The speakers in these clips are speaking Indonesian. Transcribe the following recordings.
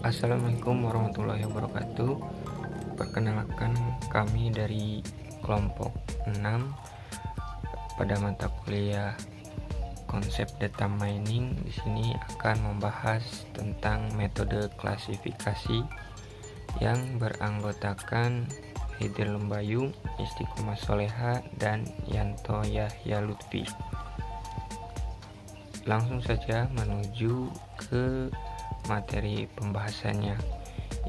Assalamualaikum warahmatullahi wabarakatuh. Perkenalkan, kami dari kelompok 6 pada mata kuliah konsep data mining. Di sini akan membahas tentang metode klasifikasi yang beranggotakan Haidir Lembayung, Istiqomah Soleha, dan Yanto Yahya Lutfi. Langsung saja menuju ke materi pembahasannya.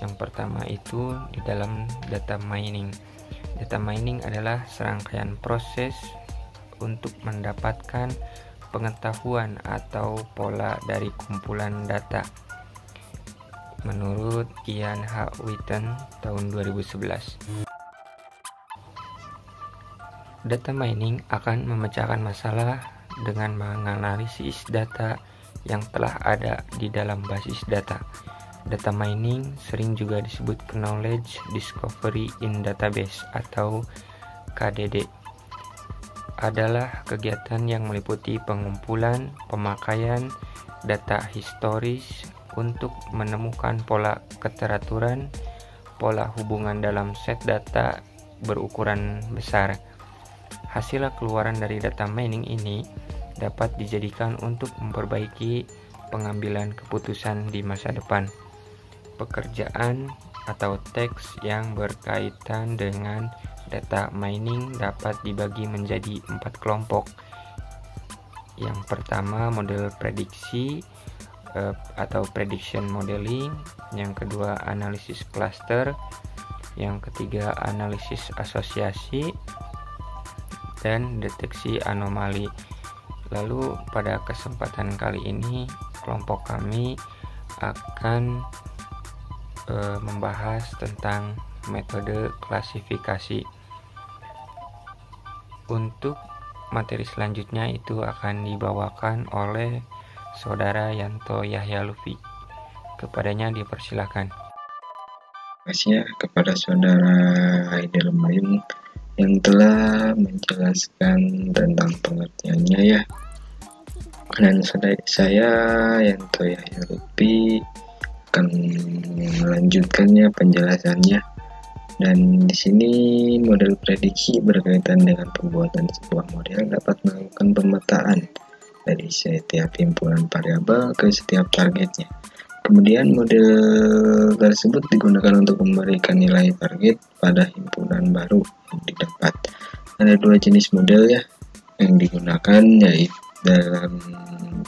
Yang pertama itu di dalam data mining. Data mining adalah serangkaian proses untuk mendapatkan pengetahuan atau pola dari kumpulan data. Menurut Ian H. Witten tahun 2011. Data mining akan memecahkan masalah dengan menganalisis data yang telah ada di dalam basis data. Data mining sering juga disebut Knowledge Discovery in Database atau KDD. Adalah kegiatan yang meliputi pengumpulan, pemakaian data historis untuk menemukan pola keteraturan, pola hubungan dalam set data berukuran besar. Hasil keluaran dari data mining ini dapat dijadikan untuk memperbaiki pengambilan keputusan di masa depan. Pekerjaan atau teks yang berkaitan dengan data mining dapat dibagi menjadi 4 kelompok. Yang pertama, model prediksi atau prediction modeling. Yang kedua, analisis cluster. Yang ketiga, analisis asosiasi dan deteksi anomali. Lalu pada kesempatan kali ini kelompok kami akan membahas tentang metode klasifikasi. Untuk materi selanjutnya itu akan dibawakan oleh Saudara Yanto Yahya Lutfi. Kepadanya dipersilakan. Terima kasih kepada Saudara Haidir Lembayung yang telah menjelaskan tentang pengertiannya ya. Dan saya Yanto Yahya Lutfi akan melanjutkannya penjelasannya. Dan di sini model prediksi berkaitan dengan pembuatan sebuah model dapat melakukan pemetaan dari setiap himpunan variabel ke setiap targetnya. Kemudian model tersebut digunakan untuk memberikan nilai target pada himpunan baru yang didapat. Ada 2 jenis model ya yang digunakan, yaitu dalam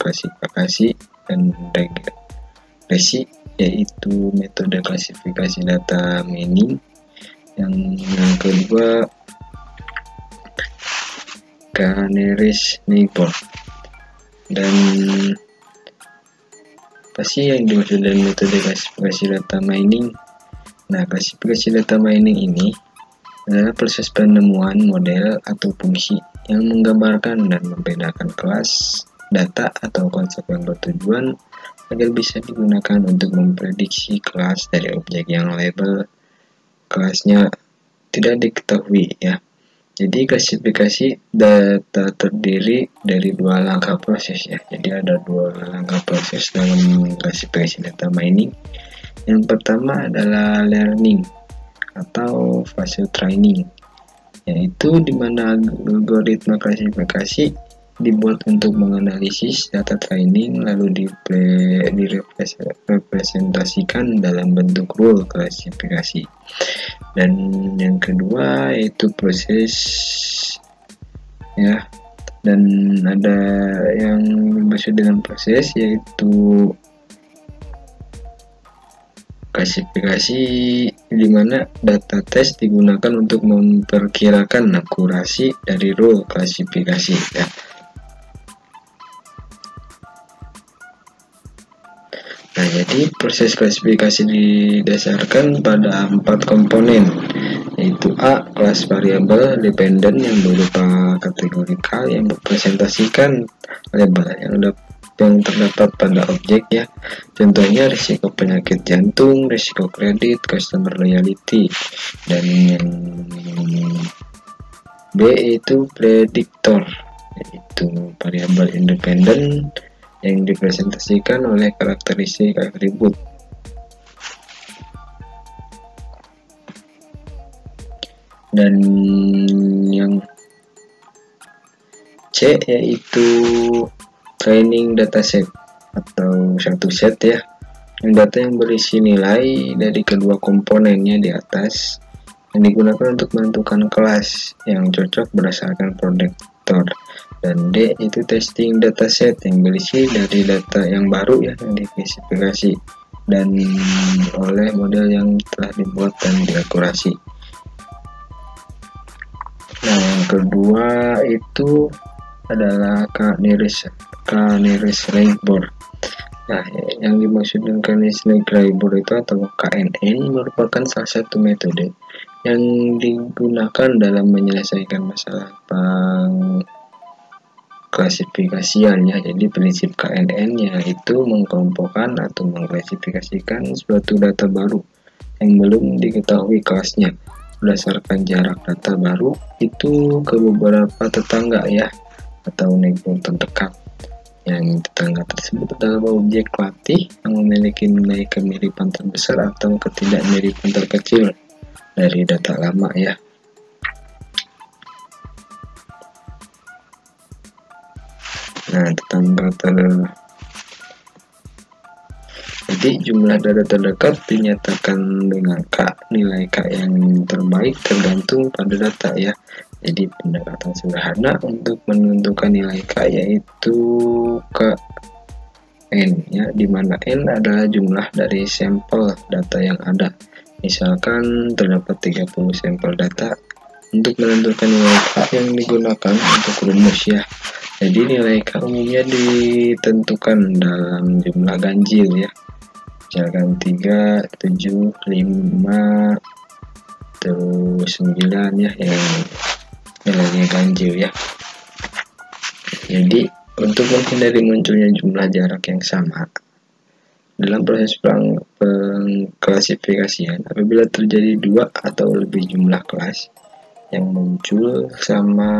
klasifikasi dan regresi, yaitu metode klasifikasi data mining. Yang kedua, Canarese-Neighbor. Dan apa sih yang dimaksud dengan metode klasifikasi data mining? Nah, klasifikasi data mining ini adalah proses penemuan model atau fungsi yang menggambarkan dan membedakan kelas data atau konsep yang bertujuan agar bisa digunakan untuk memprediksi kelas dari objek yang label kelasnya tidak diketahui ya. Jadi klasifikasi data terdiri dari 2 langkah proses ya. Jadi ada 2 langkah proses dalam klasifikasi data mining. Yang pertama adalah learning atau fase training, yaitu di mana algoritma klasifikasi dibuat untuk menganalisis data training lalu direpresentasikan dalam bentuk rule klasifikasi. Dan yang kedua yaitu proses ya, dan ada yang dimaksud dengan proses yaitu klasifikasi di mana data tes digunakan untuk memperkirakan akurasi dari rule klasifikasi ya. Nah, jadi proses klasifikasi didasarkan pada 4 komponen, yaitu A, kelas variabel dependen yang berupa kategorikal yang merepresentasikan label yang terdapat pada objek ya. Contohnya risiko penyakit jantung, risiko kredit, customer loyalty. Dan yang B itu prediktor, yaitu variabel independen yang dipresentasikan oleh karakteristik atribut. Dan yang C yaitu training dataset atau satu set ya, yang data yang berisi nilai dari kedua komponennya di atas yang digunakan untuk menentukan kelas yang cocok berdasarkan prediktor. Dan D itu testing dataset yang berisi dari data yang baru ya, yang diklasifikasi dan oleh model yang telah dibuat dan diakurasi. Nah, yang kedua itu adalah K-nearest-neighbor. Nah, yang dimaksud dengan K-nearest-neighbor itu atau KNN merupakan salah satu metode yang digunakan dalam menyelesaikan masalah pengklasifikasian ya. Jadi prinsip KNN yaitu mengkelompokkan atau mengklasifikasikan suatu data baru yang belum diketahui kelasnya berdasarkan jarak data baru itu ke beberapa tetangga ya, atau neighbor terdekat. Yang tetangga tersebut adalah objek latih yang memiliki nilai kemiripan terbesar atau ketidakmiripan terkecil dari data lama ya. Nah, jadi jumlah data terdekat dinyatakan dengan K. Nilai K yang terbaik tergantung pada data ya. Jadi pendekatan sederhana untuk menentukan nilai K yaitu K N ya, dimana N adalah jumlah dari sampel data yang ada. Misalkan terdapat 30 sampel data. Untuk menentukan nilai K yang digunakan untuk rumus ya. Jadi nilai K umumnya ditentukan dalam jumlah ganjil ya. Misalkan 3, 7, 5, terus 9 ya, yang nilainya ganjil ya. Jadi untuk menghindari munculnya jumlah jarak yang sama dalam proses pengklasifikasian, apabila terjadi 2 atau lebih jumlah kelas yang muncul sama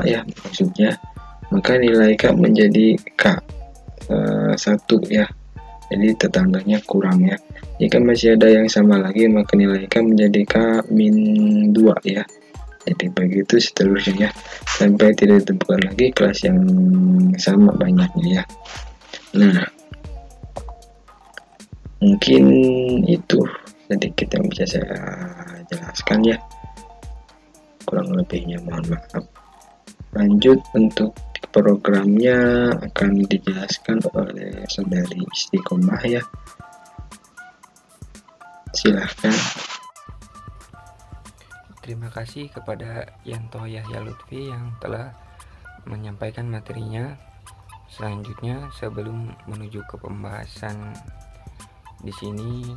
ya maksudnya, maka nilai K menjadi K1 ya. Jadi tetangganya kurang ya. Jika masih ada yang sama lagi, maka nilai K menjadi K-2 ya. Jadi begitu seterusnya ya, sampai tidak ditemukan lagi kelas yang sama banyaknya ya. Nah, mungkin itu sedikit yang bisa saya jelaskan ya. Kurang lebihnya mohon maaf. Lanjut untuk programnya akan dijelaskan oleh saudari Istiqomah ya. Silahkan. Terima kasih kepada Yanto Yahya Lutfi yang telah menyampaikan materinya. Selanjutnya, sebelum menuju ke pembahasan di sini,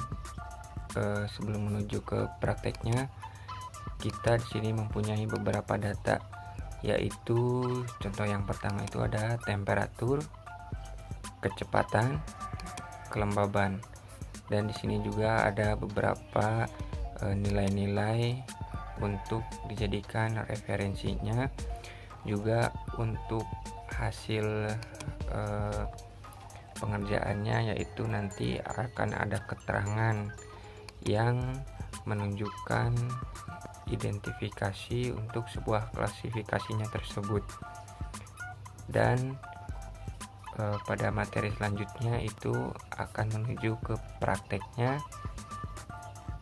sebelum menuju ke prakteknya, kita di sini mempunyai beberapa data, yaitu contoh yang pertama itu ada temperatur, kecepatan, kelembaban, dan di sini juga ada beberapa nilai-nilai untuk dijadikan referensinya, juga untuk hasil pengerjaannya, yaitu nanti akan ada keterangan yang menunjukkan identifikasi untuk sebuah klasifikasinya tersebut. Dan pada materi selanjutnya itu akan menuju ke prakteknya,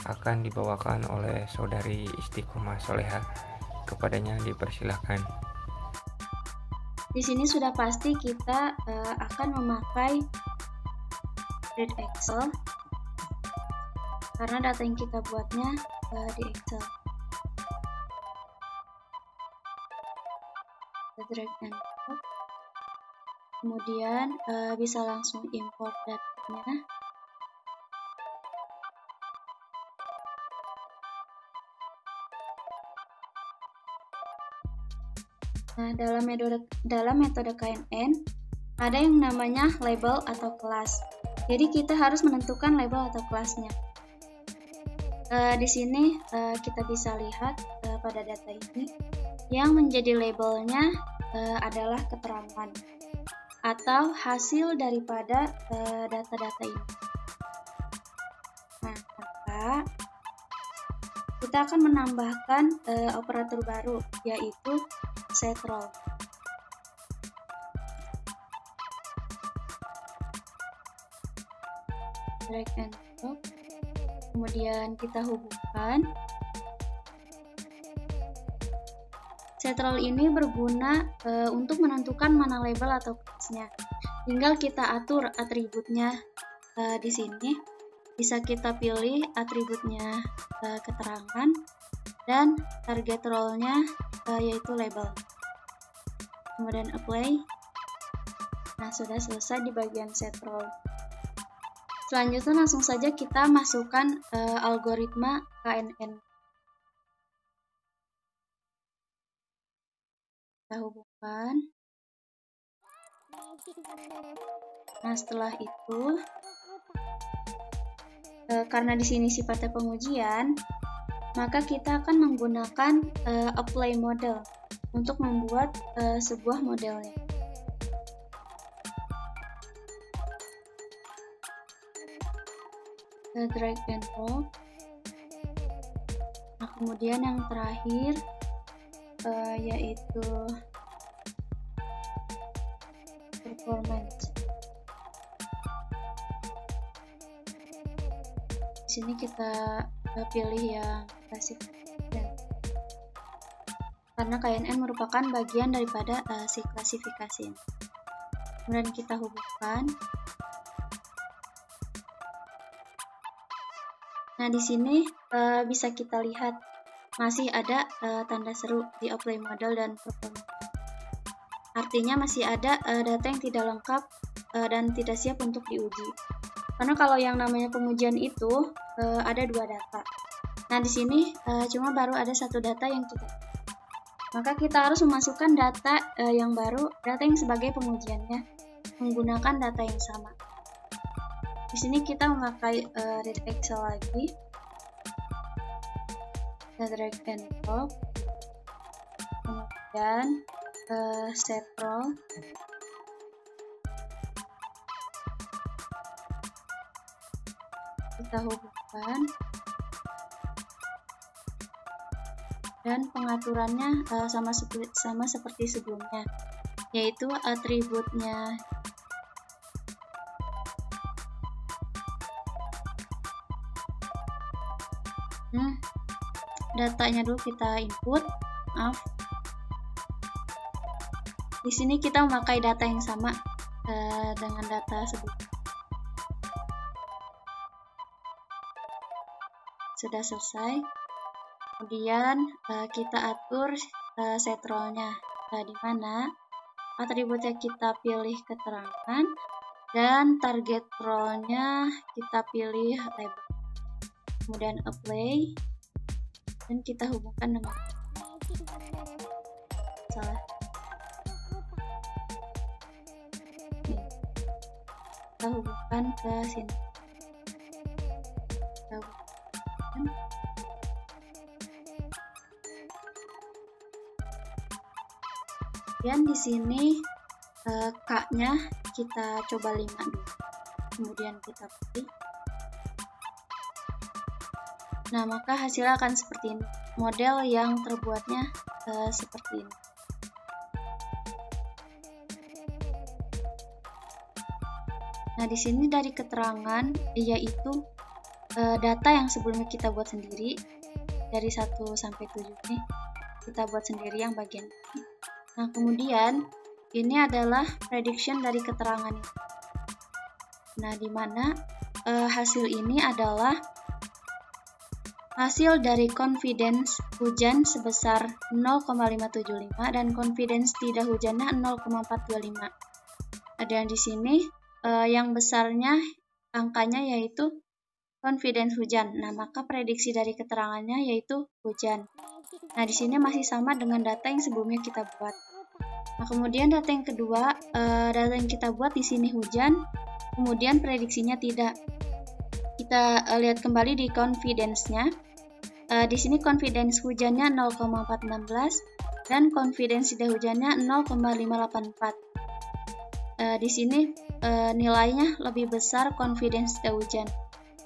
akan dibawakan oleh saudari Istiqomah Soleha. Kepadanya dipersilahkan. Di sini sudah pasti kita akan memakai Grid Excel karena data yang kita buatnya di Excel. Kita drag and drop, kemudian bisa langsung import datanya. Nah, dalam metode KNN ada yang namanya label atau kelas. Jadi kita harus menentukan label atau kelasnya. Di sini kita bisa lihat pada data ini yang menjadi labelnya adalah keterangan atau hasil daripada data-data ini. Nah, maka kita akan menambahkan operator baru, yaitu setrol. Drag and drop, kemudian kita hubungkan. Setrol ini berguna untuk menentukan mana label atau kelasnya. Tinggal kita atur atributnya di sini. Bisa kita pilih atributnya keterangan dan target role-nya yaitu label. Kemudian apply. Nah, sudah selesai di bagian setrol. Selanjutnya langsung saja kita masukkan algoritma KNN. Kita hubungkan. Nah, setelah itu, karena di sini sifatnya pengujian, maka kita akan menggunakan apply model untuk membuat sebuah modelnya. Drag and drop. Nah, kemudian yang terakhir yaitu performance. Di sini kita pilih yang klasik, karena KNN merupakan bagian daripada si klasifikasi. Kemudian kita hubungkan. Nah, di sini bisa kita lihat masih ada tanda seru di apply model dan performance. Artinya masih ada data yang tidak lengkap dan tidak siap untuk diuji. Karena kalau yang namanya pengujian itu ada 2 data. Nah, di sini cuma baru ada 1 data yang kita. Maka kita harus memasukkan data yang baru, data yang sebagai pengujiannya, menggunakan data yang sama. Di sini kita memakai read Excel lagi. Drag and drop, kemudian setrol, kita hubungkan, dan pengaturannya sama seperti sebelumnya, yaitu atributnya datanya dulu kita input. Maaf. Di sini kita memakai data yang sama dengan data sebelumnya. Sudah selesai. Kemudian kita atur setrolnya, di mana atributnya kita pilih keterangan dan target role-nya kita pilih label. Kemudian apply. Dan kita hubungkan dengan salah. Kita hubungkan ke sini. Kita hubungkan. Dan di sini K-nya kita coba 5 dulu. Kemudian kita pilih. Nah, maka hasilnya akan seperti ini. Model yang terbuatnya seperti ini. Nah, di sini dari keterangan yaitu data yang sebelumnya kita buat sendiri dari 1 sampai 7 ini kita buat sendiri yang bagian ini. Nah, kemudian ini adalah prediction dari keterangan ini. Nah, di mana hasil ini adalah hasil dari confidence hujan sebesar 0,575 dan confidence tidak hujannya 0,425. Dan di sini yang besarnya angkanya yaitu confidence hujan. Nah, maka prediksi dari keterangannya yaitu hujan. Nah, di sini masih sama dengan data yang sebelumnya kita buat. Nah, kemudian data yang kedua, data yang kita buat di sini hujan, kemudian prediksinya tidak. Kita lihat kembali di confidence-nya. Di sini confidence hujannya 0,416 dan confidence tidak hujannya 0,584. Di sini nilainya lebih besar confidence tidak hujan.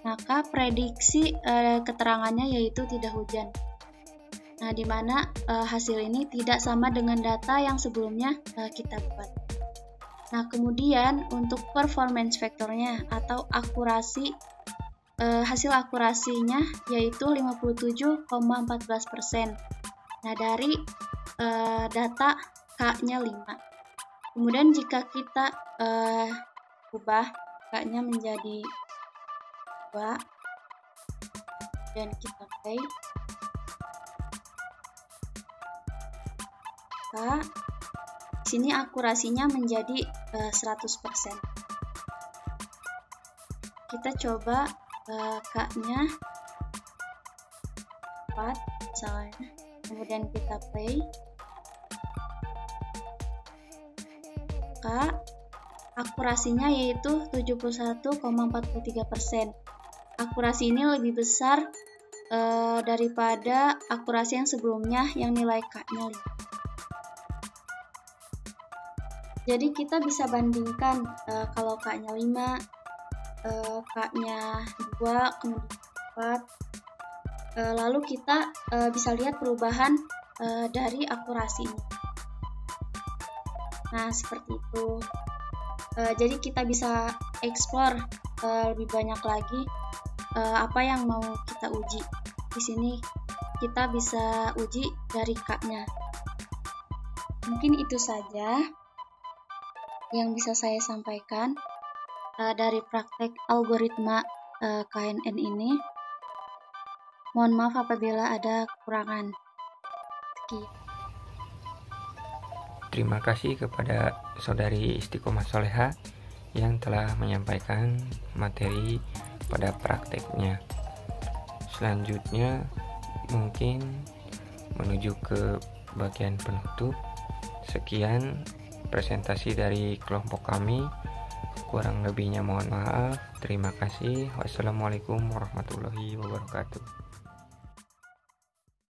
maka prediksi keterangannya yaitu tidak hujan. Nah, di mana hasil ini tidak sama dengan data yang sebelumnya kita buat. Nah, kemudian untuk performance factornya atau akurasi, hasil akurasinya yaitu 57,14%. Nah, dari data K-nya 5. Kemudian jika kita ubah K-nya menjadi 2 dan kita play, maka sini akurasinya menjadi 100%. Kita coba K-nya 4 misalnya, kemudian kita play, maka akurasinya yaitu 71,43%. Akurasi ini lebih besar daripada akurasi yang sebelumnya yang nilai K-nya 5. Jadi kita bisa bandingkan kalau K-nya 5, K-nya 2, kemudian 4. Lalu kita bisa lihat perubahan dari akurasi ini. Nah, seperti itu. Jadi kita bisa explore lebih banyak lagi apa yang mau kita uji. Di sini kita bisa uji dari K-nya. Mungkin itu saja yang bisa saya sampaikan dari praktek algoritma KNN ini. Mohon maaf apabila ada kekurangan. Sekian. Terima kasih kepada Saudari Istiqomah Soleha yang telah menyampaikan materi pada prakteknya. Selanjutnya mungkin menuju ke bagian penutup. Sekian presentasi dari kelompok kami. Kurang lebihnya mohon maaf. Terima kasih. Wassalamualaikum warahmatullahi wabarakatuh.